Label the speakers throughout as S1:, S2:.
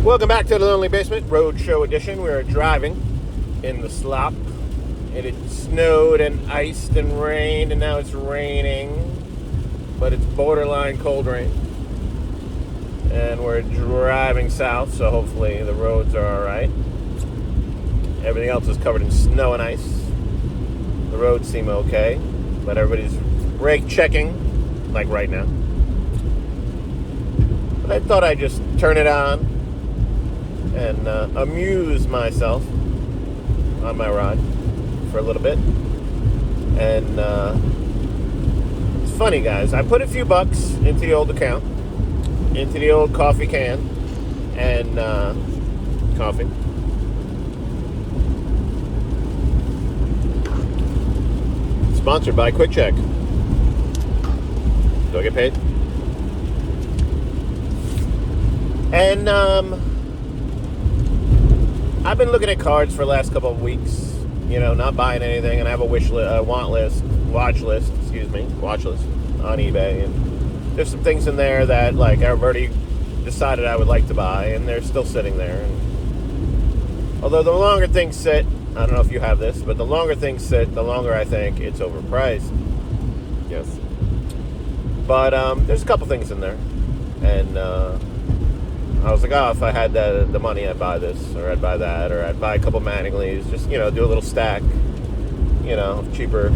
S1: Welcome back to the Lonely Basement Roadshow Edition. We are driving in the slop. It had snowed and iced and rained, and now it's raining, but it's borderline cold rain. And we're driving south, so hopefully the roads are alright. Everything else is covered in snow and ice. The roads seem okay, but everybody's brake checking, like right now. But I thought I'd just turn it on and amuse myself on my ride for a little bit. And it's funny, guys. I put a few bucks into the old account, into the old coffee can, and coffee. Sponsored by Quick Check. Do I get paid? And I've been looking at cards for the last couple of weeks, not buying anything, and I have a watch list on eBay, and there's some things in there that, I've already decided I would like to buy, and they're still sitting there. And although the longer things sit, I don't know if you have this, but the longer things sit, the longer I think it's overpriced. Yes. But there's a couple things in there, and I was like, if I had the money, I'd buy this, or I'd buy that, or I'd buy a couple Mattingly's, just, do a little stack, of cheaper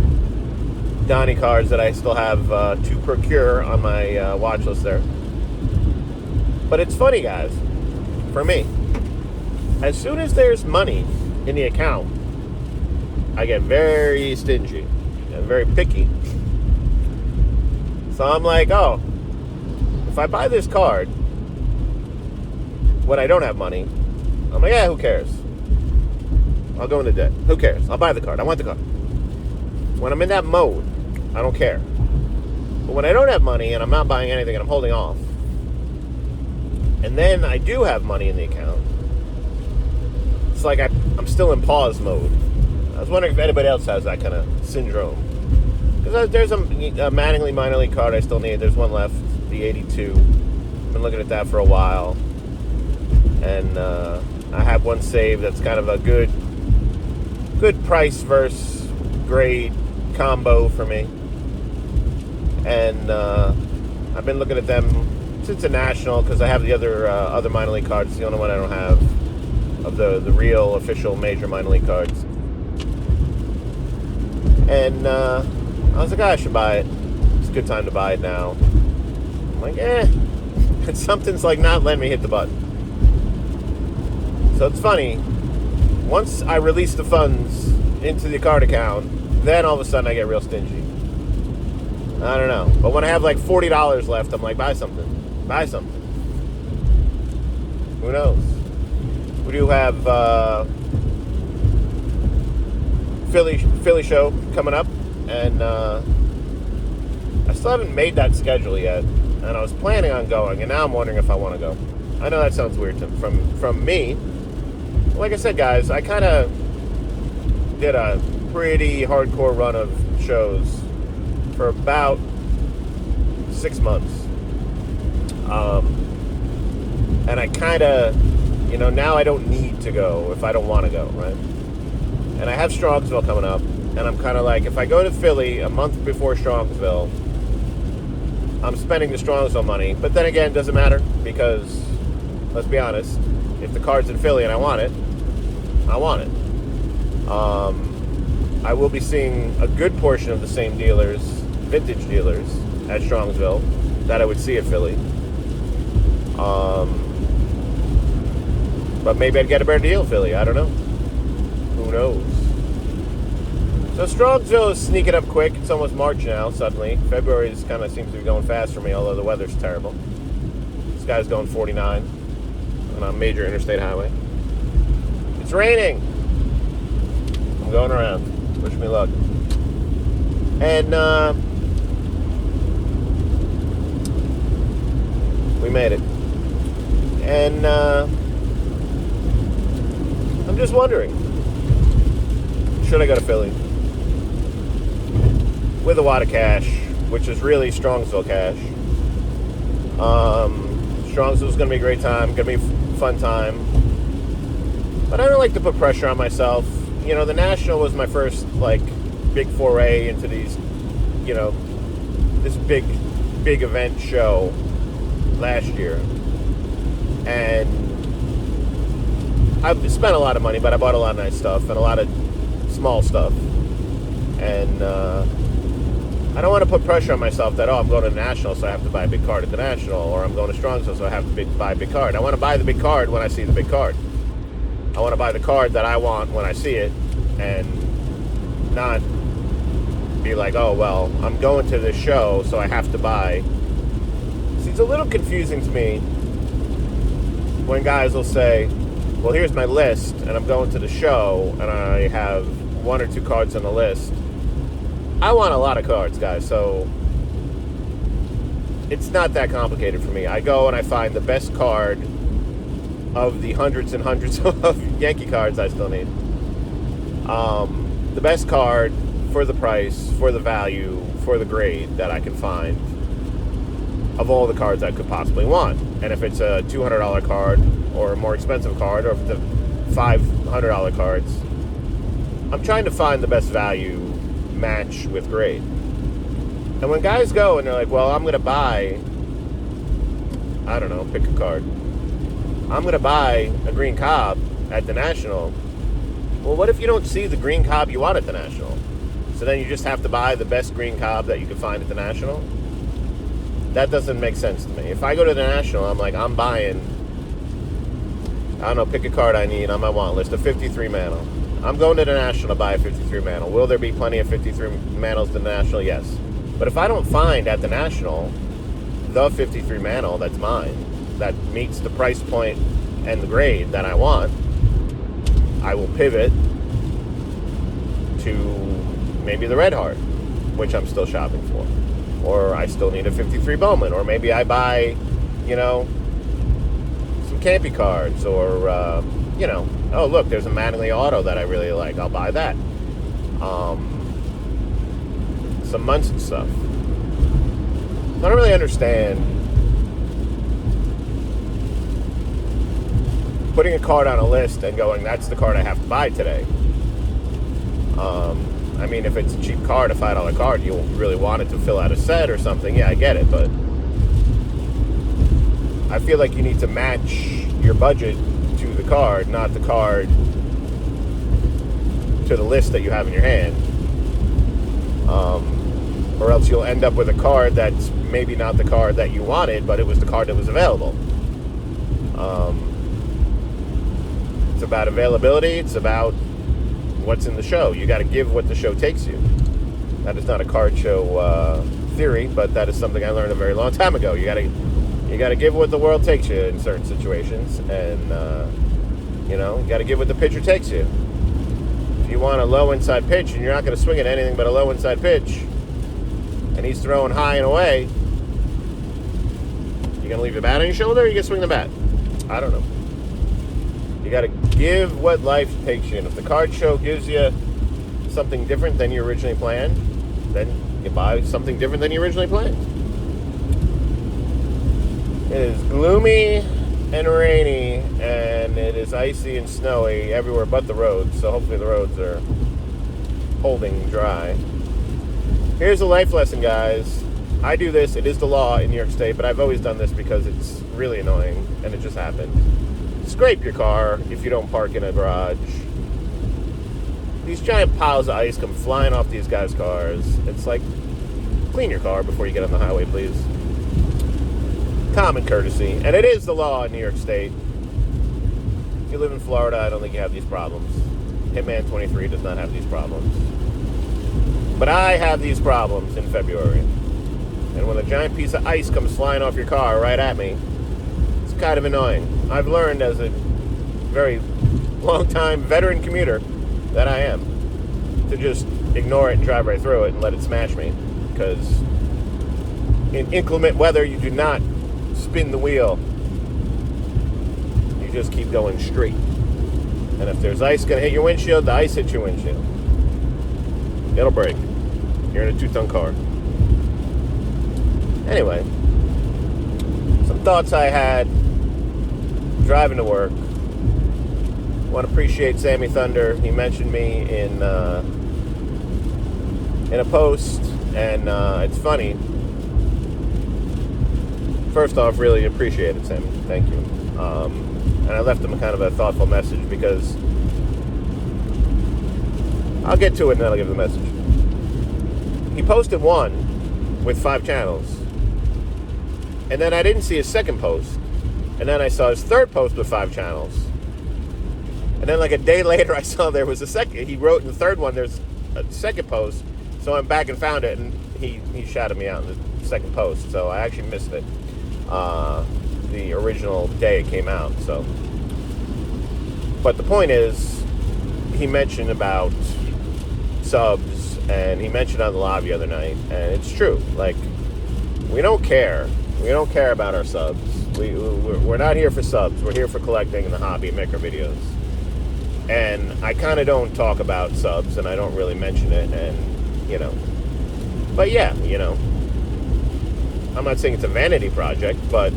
S1: Donnie cards that I still have to procure on my watch list there. But it's funny, guys, for me, as soon as there's money in the account, I get very stingy and very picky. So I'm like, if I buy this card when I don't have money, I'm like, who cares? I'll go into debt. Who cares? I'll buy the card. I want the card. When I'm in that mode, I don't care. But when I don't have money and I'm not buying anything and I'm holding off, and then I do have money in the account, it's like I'm still in pause mode. I was wondering if anybody else has that kind of syndrome. Because there's a Mattingly minor league card I still need. There's one left, the 82. I've been looking at that for a while. And I have one saved that's kind of a good price versus grade combo for me. And I've been looking at them since a national, because I have the other minor league cards. It's the only one I don't have of the real official major minor league cards. And I was like, I should buy it. It's a good time to buy it now. I'm like, and something's like not letting me hit the button. So it's funny, once I release the funds into the card account, then all of a sudden I get real stingy. I don't know. But when I have like $40 left, I'm like, buy something. Buy something. Who knows? We do have Philly show coming up, and I still haven't made that schedule yet. And I was planning on going, and now I'm wondering if I want to go. I know that sounds weird from me. Like I said, guys, I kind of did a pretty hardcore run of shows for about 6 months. And I kind of, now I don't need to go if I don't want to go, right? And I have Strongsville coming up, and I'm kind of like, if I go to Philly a month before Strongsville, I'm spending the Strongsville money. But then again, it doesn't matter, because, let's be honest, if the card's in Philly and I want it, I want it. I will be seeing a good portion of the same dealers, vintage dealers, at Strongsville that I would see at Philly. But maybe I'd get a better deal at Philly. I don't know. Who knows? So Strongsville is sneaking up quick. It's almost March now, suddenly. February kind of seems to be going fast for me, although the weather's terrible. This guy's going 49 on a major interstate highway. It's raining. I'm going around. Wish me luck. And we made it. And I'm just wondering, should I go to Philly with a wad of cash, which is really Strongsville cash? Strongsville's going to be a great time. Going to be fun time. But I don't like to put pressure on myself. You know, the National was my first, like, big foray into these, you know, this big event show last year. And I've spent a lot of money, but I bought a lot of nice stuff and a lot of small stuff. And I don't want to put pressure on myself that, I'm going to the National, so I have to buy a big card at the National, or I'm going to Strong's, so I have to buy a big card. I want to buy the big card when I see the big card. I want to buy the card that I want when I see it, and not be like, I'm going to this show, so I have to buy. See, it's a little confusing to me when guys will say, well, here's my list, and I'm going to the show, and I have 1 or 2 cards on the list. I want a lot of cards, guys, so it's not that complicated for me. I go and I find the best card of the hundreds and hundreds of Yankee cards I still need. The best card for the price, for the value, for the grade that I can find of all the cards I could possibly want. And if it's a $200 card or a more expensive card, or if it's a $500 cards, I'm trying to find the best value match with grade. And when guys go and they're like, well, I'm going to buy, I don't know, pick a card. I'm going to buy a green Cobb at the National. Well, what if you don't see the green Cobb you want at the National? So then you just have to buy the best green Cobb that you can find at the National? That doesn't make sense to me. If I go to the National, I'm like, I'm buying, I don't know, pick a card I need on my want list, a 53 Mantle. I'm going to the National to buy a 53 Mantle. Will there be plenty of 53 Mantles at the National? Yes. But if I don't find at the National the 53 Mantle that's mine, that meets the price point and the grade that I want, I will pivot to maybe the Red Heart, which I'm still shopping for. Or I still need a 53 Bowman. Or maybe I buy, some campy cards. Or, oh, look, there's a Mattingly Auto that I really like. I'll buy that. Some Munson stuff. I don't really understand putting a card on a list and going, that's the card I have to buy today. I mean, if it's a cheap card, a $5 card, you really want it to fill out a set or something, yeah, I get it, but I feel like you need to match your budget to the card, not the card to the list that you have in your hand. Or else you'll end up with a card that's maybe not the card that you wanted, but it was the card that was available. It's about availability. It's about what's in the show. You got to give what the show takes you. That is not a card show theory, but that is something I learned a very long time ago. You got to give what the world takes you in certain situations, and you got to give what the pitcher takes you. If you want a low inside pitch and you're not going to swing at anything but a low inside pitch, and he's throwing high and away, you going to leave the bat on your shoulder, or you going to swing the bat? I don't know. You got to give what life takes you. And if the card show gives you something different than you originally planned, then you buy something different than you originally planned. It is gloomy and rainy, and it is icy and snowy everywhere but the roads. So hopefully the roads are holding dry. Here's a life lesson, guys. I do this. It is the law in New York State, but I've always done this because it's really annoying, and it just happened. Scrape your car if you don't park in a garage. These giant piles of ice come flying off these guys' cars. It's like, clean your car before you get on the highway, please. Common courtesy. And it is the law in New York State. If you live in Florida, I don't think you have these problems. Hitman 23 does not have these problems. But I have these problems in February. And when a giant piece of ice comes flying off your car right at me, it's kind of annoying. I've learned as a very long-time veteran commuter that I am to just ignore it and drive right through it and let it smash me. Because in inclement weather, you do not spin the wheel. You just keep going straight. And if there's ice going to hit your windshield, the ice hits your windshield. It'll break. You're in a 2-ton car. Anyway, some thoughts I had driving to work. I want to appreciate Sammy Thunder. He mentioned me in a post, and it's funny. First off, really appreciate it, Sammy. Thank you. And I left him kind of a thoughtful message because I'll get to it and then I'll give the message. He posted one with 5 channels, and then I didn't see his second post, and then I saw his third post with 5 channels, and then like a day later I saw there was a second. He wrote in the third one there's a second post, so I went back and found it, and he shouted me out in the second post, so I actually missed it. The original day it came out. So, but the point is, he mentioned about subs, and he mentioned on the live the other night, and it's true. Like, we don't care. We don't care about our subs. We're not here for subs. We're here for collecting the hobby and maker videos. And I kind of don't talk about subs, and I don't really mention it, and you know. But yeah, you know, I'm not saying it's a vanity project, but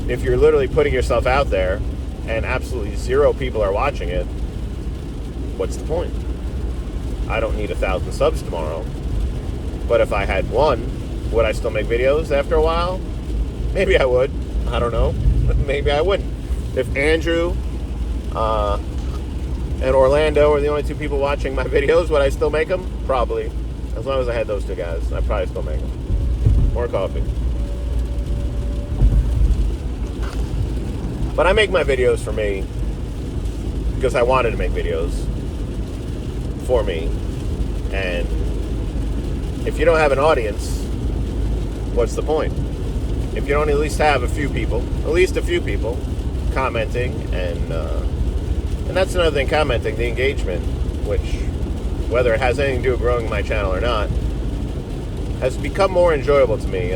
S1: if you're literally putting yourself out there and absolutely 0 people are watching it, what's the point? I don't need 1,000 subs tomorrow. But if I had 1, would I still make videos after a while? Maybe I would. I don't know. Maybe I wouldn't. If Andrew and Orlando are the only 2 people watching my videos, would I still make them? Probably. As long as I had those 2 guys, I'd probably still make them. More coffee. But I make my videos for me because I wanted to make videos for me. And if you don't have an audience, what's the point? If you don't at least have a few people commenting, and that's another thing, commenting, the engagement, which, whether it has anything to do with growing my channel or not, has become more enjoyable to me.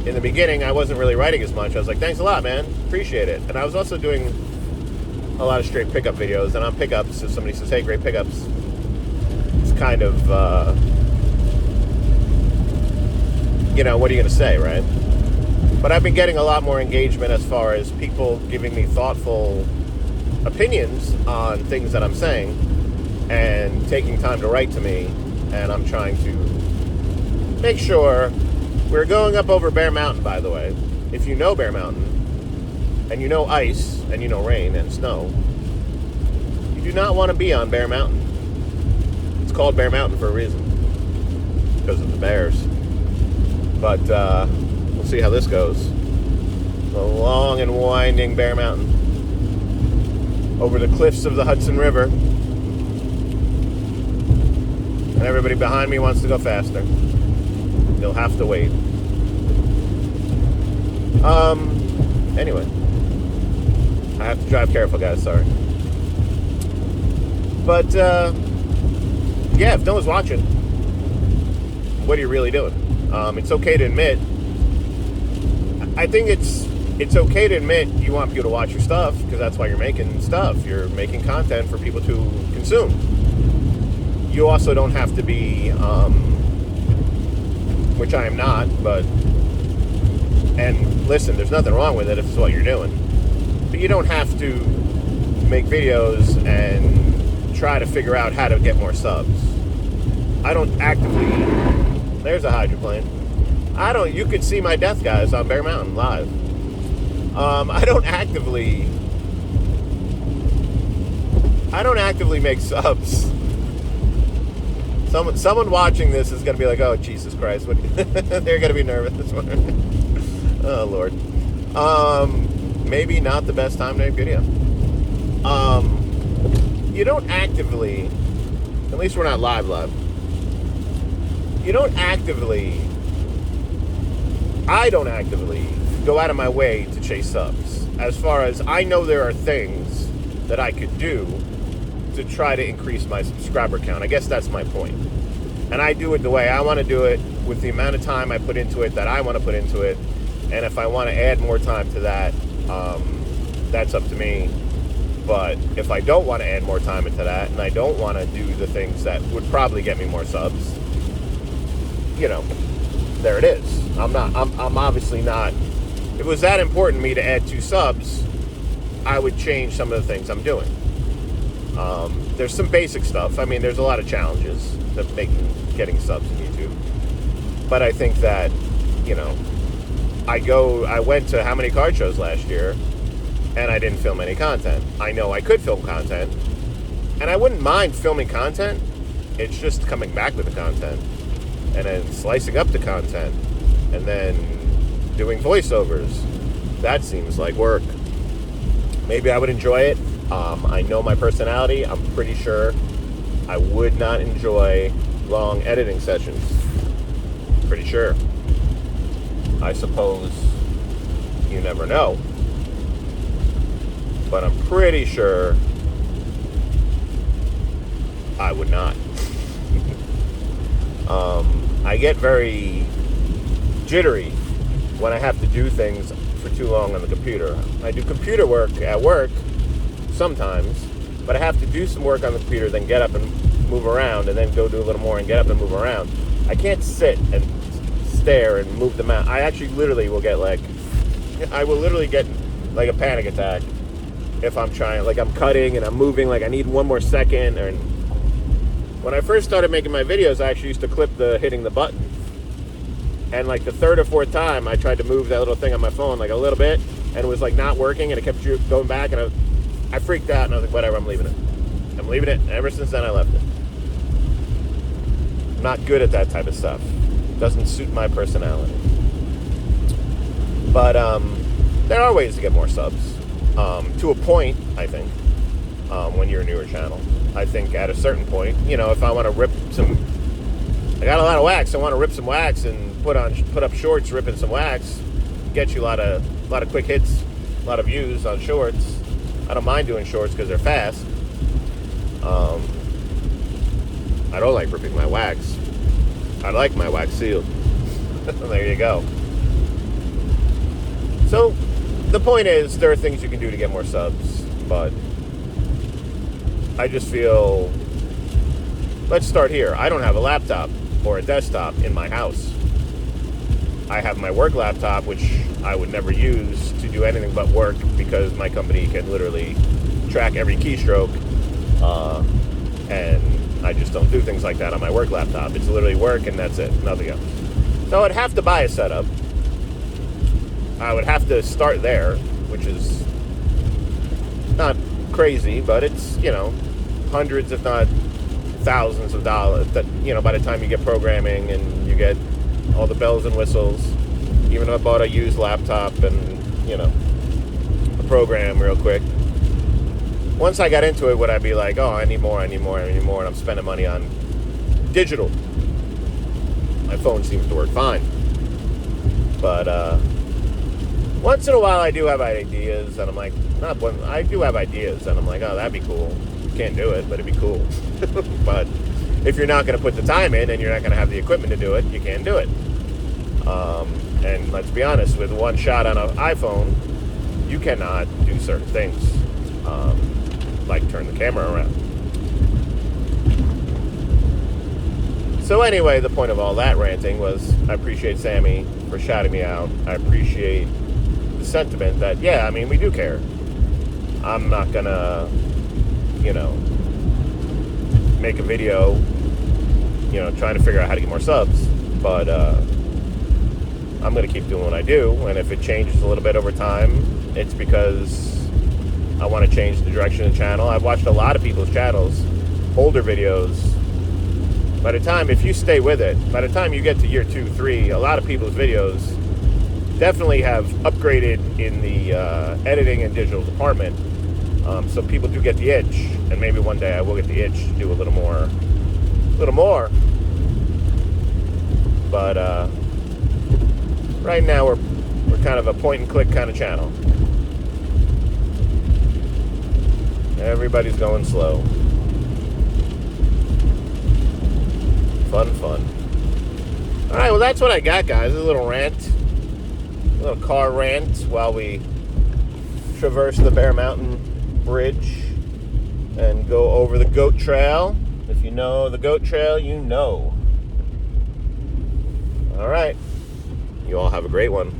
S1: In the beginning, I wasn't really writing as much. I was like, thanks a lot, man. Appreciate it. And I was also doing a lot of straight pickup videos. And on pickups, if somebody says, hey, great pickups, it's kind of, you know, what are you going to say, right? But I've been getting a lot more engagement as far as people giving me thoughtful opinions on things that I'm saying and taking time to write to me. And I'm trying to make sure. We're going up over Bear Mountain, by the way. If you know Bear Mountain, and you know ice, and you know rain and snow, you do not want to be on Bear Mountain. It's called Bear Mountain for a reason. Because of the bears. But, we'll see how this goes. The long and winding Bear Mountain. Over the cliffs of the Hudson River. And everybody behind me wants to go faster. You'll have to wait. Anyway. I have to drive careful, guys, sorry. But, yeah, if no one's watching, what are you really doing? It's okay to admit, I think it's okay to admit you want people to watch your stuff, because that's why you're making stuff. You're making content for people to consume. You also don't have to be, which I am not, but, and listen, there's nothing wrong with it if it's what you're doing, but you don't have to make videos and try to figure out how to get more subs. I don't actively, there's a hydroplane. You could see my death, guys, on Bear Mountain live. I don't actively make subs. Someone watching this is going to be like, oh, Jesus Christ. They're going to be nervous. Oh, Lord. Maybe not the best time to make video. You don't actively, at least we're not live, you don't actively, I don't actively go out of my way to chase subs. As far as I know, there are things that I could do to try to increase my subscriber count. I guess that's my point. And I do it the way I want to do it, with the amount of time I put into it that I want to put into it. And if I want to add more time to that, that's up to me. But if I don't want to add more time into that, and I don't want to do the things that would probably get me more subs, you know, there it is. I'm obviously not If it was that important to me to add 2 subs, I would change some of the things I'm doing. There's some basic stuff. I mean, there's a lot of challenges that getting subs in YouTube. But I think that, you know, I went to how many card shows last year, and I didn't film any content. I know I could film content, and I wouldn't mind filming content. It's just coming back with the content, and then slicing up the content, and then doing voiceovers. That seems like work. Maybe I would enjoy it. I know my personality. I'm pretty sure I would not enjoy long editing sessions. Pretty sure. I suppose you never know. But I'm pretty sure I would not. I get very jittery when I have to do things for too long on the computer. I do computer work at work sometimes, but I have to do some work on the computer, then get up and move around, and then go do a little more and get up and move around. I can't sit and stare and move the mouse. I actually literally will get I will literally get like a panic attack if I'm trying, like I'm cutting and I'm moving, like I need one more second. And when I first started making my videos, I actually used to clip the hitting the button. And like the 3rd or 4th time, I tried to move that little thing on my phone like a little bit, and it was like not working, and it kept going back, and I freaked out, and I was like, whatever, I'm leaving it. I'm leaving it. And ever since then, I left it. I'm not good at that type of stuff. Doesn't suit my personality. But there are ways to get more subs. To a point, I think, when you're a newer channel. I think at a certain point, you know, if I want to rip some... I got a lot of wax. I want to rip some wax and put up shorts ripping some wax. Get you a lot of quick hits, a lot of views on shorts. I don't mind doing shorts because they're fast. I don't like ripping my wax. I like my wax sealed. There you go. So, the point is, there are things you can do to get more subs, but I just feel... Let's start here. I don't have a laptop or a desktop in my house. I have my work laptop, which I would never use to do anything but work, because my company can literally track every keystroke, and I just don't do things like that on my work laptop. It's literally work and that's it, nothing else. So I'd have to buy a setup. I would have to start there, which is not crazy, but it's, you know, hundreds if not thousands of dollars that, you know, by the time you get programming and you get all the bells and whistles. Even if I bought a used laptop and, you know, a program real quick, once I got into it, would I be like, oh, I need more, and I'm spending money on digital. My phone seems to work fine. But once in a while I do have ideas, and I'm like, I do have ideas, and I'm like, oh, that'd be cool. Can't do it, but it'd be cool. But if you're not going to put the time in and you're not going to have the equipment to do it, you can't do it. And let's be honest, with one shot on an iPhone, you cannot do certain things, like turn the camera around. So anyway, the point of all that ranting was, I appreciate Sammy for shouting me out. I appreciate the sentiment that, yeah, I mean, we do care. I'm not gonna, you know, make a video, you know, trying to figure out how to get more subs, but I'm gonna keep doing what I do, and if it changes a little bit over time, it's because I want to change the direction of the channel. I've watched a lot of people's channels, older videos. By the time, if you stay with it, by the time you get to year 2, 3, a lot of people's videos definitely have upgraded in the editing and digital department. So people do get the itch, and maybe one day I will get the itch to do a little more. But right now we're kind of a point and click kind of channel. Everybody's going slow. Fun. All right, well, that's what I got, guys. A little rant, a little car rant while we traverse the Bear Mountain Bridge and go over the Goat Trail. If you know the Goat Trail, you know. All right. You all have a great one.